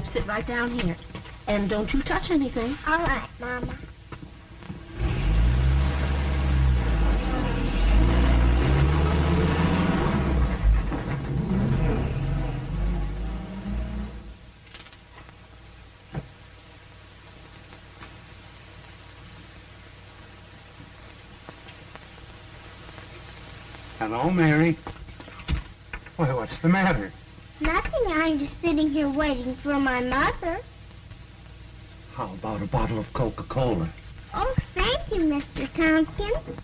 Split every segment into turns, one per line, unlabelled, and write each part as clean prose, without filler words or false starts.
Sit right down here. And don't you touch anything.
All right, Mama.
Hello, Mary. Why, what's the matter?
Nothing. I'm just sitting here waiting for my mother.
How about a bottle of Coca-Cola?
Oh, thank you, Mr. Tompkins.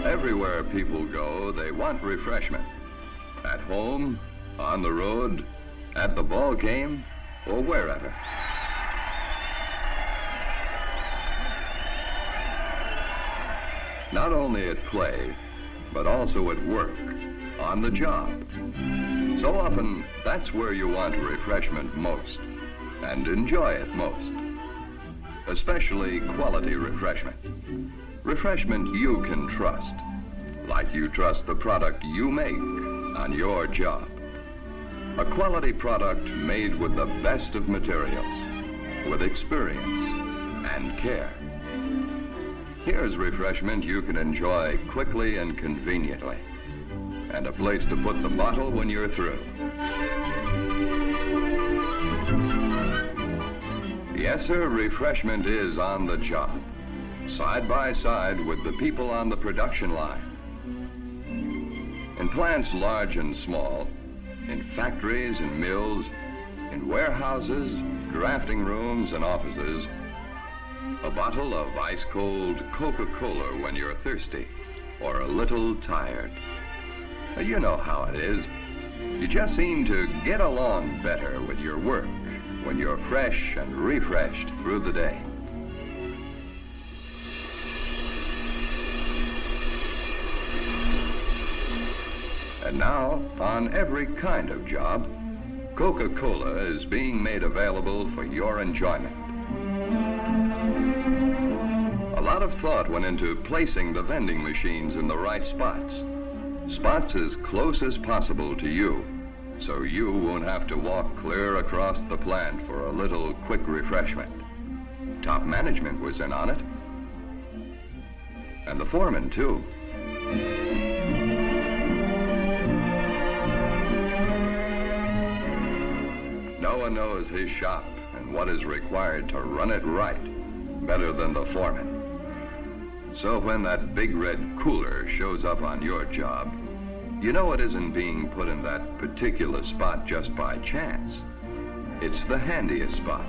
Everywhere people go, they want refreshment. At home, on the road, at the ball game, or wherever. Not only at play, but also at work, on the job. So often, that's where you want refreshment most, and enjoy it most. Especially quality refreshment. Refreshment you can trust, like you trust the product you make on your job. A quality product made with the best of materials, with experience and care. Here's refreshment you can enjoy quickly and conveniently, and a place to put the bottle when you're through. Yes, sir, refreshment is on the job, side by side with the people on the production line. In plants large and small, in factories and mills, in warehouses, drafting rooms and offices, a bottle of ice-cold Coca-Cola when you're thirsty or a little tired. You know how it is. You just seem to get along better with your work when you're fresh and refreshed through the day. And now, on every kind of job, Coca-Cola is being made available for your enjoyment. A lot of thought went into placing the vending machines in the right spots. Spots as close as possible to you, so you won't have to walk clear across the plant for a little quick refreshment. Top management was in on it. And the foreman, too. No one knows his shop and what is required to run it right better than the foreman. So when that big red cooler shows up on your job, you know it isn't being put in that particular spot just by chance. It's the handiest spot,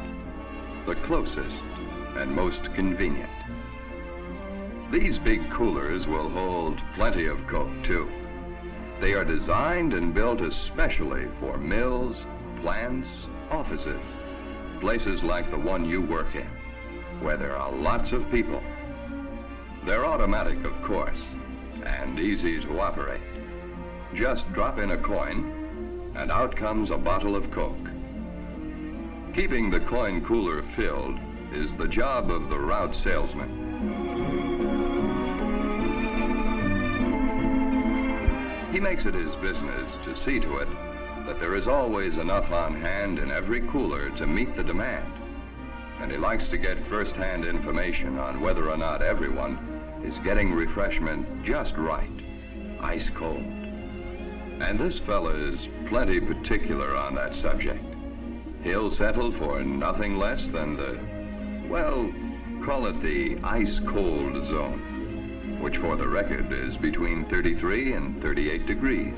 the closest, and most convenient. These big coolers will hold plenty of Coke, too. They are designed and built especially for mills, plants, offices, places like the one you work in, where there are lots of people. They're automatic, of course, and easy to operate. Just drop in a coin, and out comes a bottle of Coke. Keeping the coin cooler filled is the job of the route salesman. He makes it his business to see to it that there is always enough on hand in every cooler to meet the demand. And he likes to get first-hand information on whether or not everyone is getting refreshment just right, ice cold. And this fella is plenty particular on that subject. He'll settle for nothing less than the, well, call it the ice-cold zone, which for the record is between 33 and 38 degrees.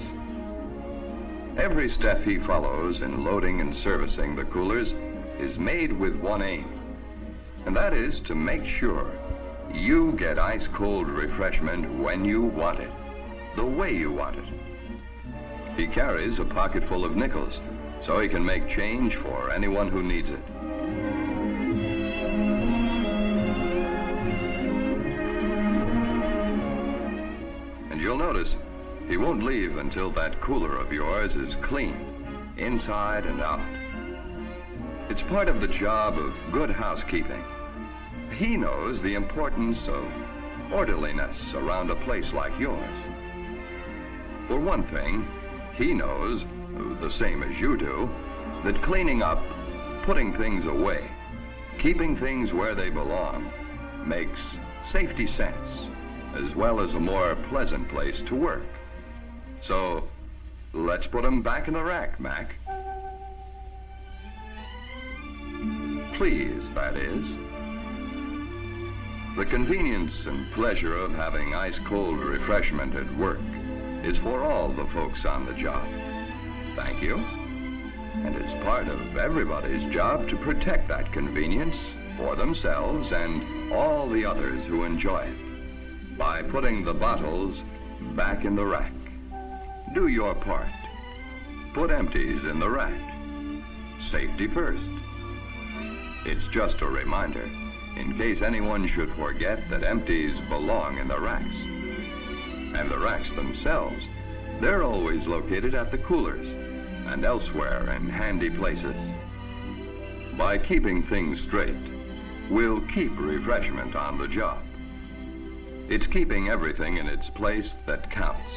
Every step he follows in loading and servicing the coolers is made with one aim, and that is to make sure you get ice-cold refreshment when you want it, the way you want it. He carries a pocket full of nickels, so he can make change for anyone who needs it. And you'll notice he won't leave until that cooler of yours is clean, inside and out. It's part of the job of good housekeeping. He knows the importance of orderliness around a place like yours. For one thing, he knows, the same as you do, that cleaning up, putting things away, keeping things where they belong, makes safety sense, as well as a more pleasant place to work. So, let's put them back in the rack, Mac. Please, that is. The convenience and pleasure of having ice-cold refreshment at work is for all the folks on the job. Thank you. And it's part of everybody's job to protect that convenience for themselves and all the others who enjoy it by putting the bottles back in the rack. Do your part. Put empties in the rack. Safety first. It's just a reminder, in case anyone should forget that empties belong in the racks. And the racks themselves, they're always located at the coolers and elsewhere in handy places. By keeping things straight, we'll keep refreshment on the job. It's keeping everything in its place that counts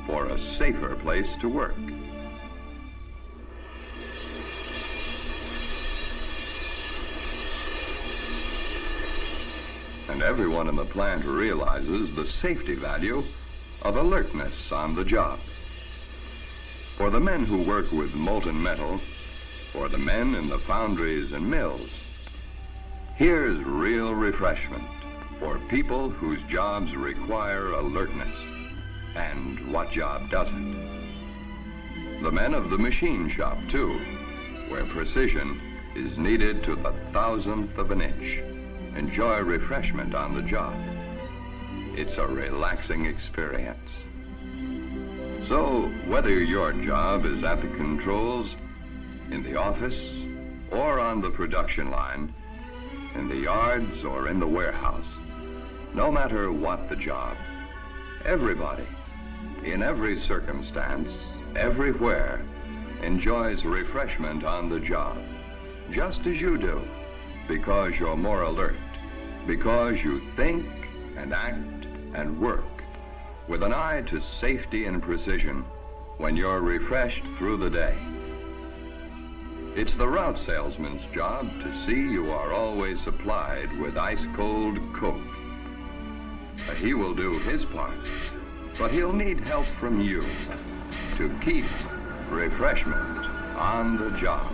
for a safer place to work. And everyone in the plant realizes the safety value of alertness on the job. For the men who work with molten metal, for the men in the foundries and mills, here's real refreshment for people whose jobs require alertness. And what job doesn't? The men of the machine shop, too, where precision is needed to the thousandth of an inch, enjoy refreshment on the job. It's a relaxing experience. So, whether your job is at the controls, in the office, or on the production line, in the yards or in the warehouse, no matter what the job, everybody, in every circumstance, everywhere, enjoys refreshment on the job, just as you do, because you're more alert, because you think and act and work with an eye to safety and precision when you're refreshed through the day. It's the route salesman's job to see you are always supplied with ice-cold Coke. He will do his part, but he'll need help from you to keep refreshment on the job.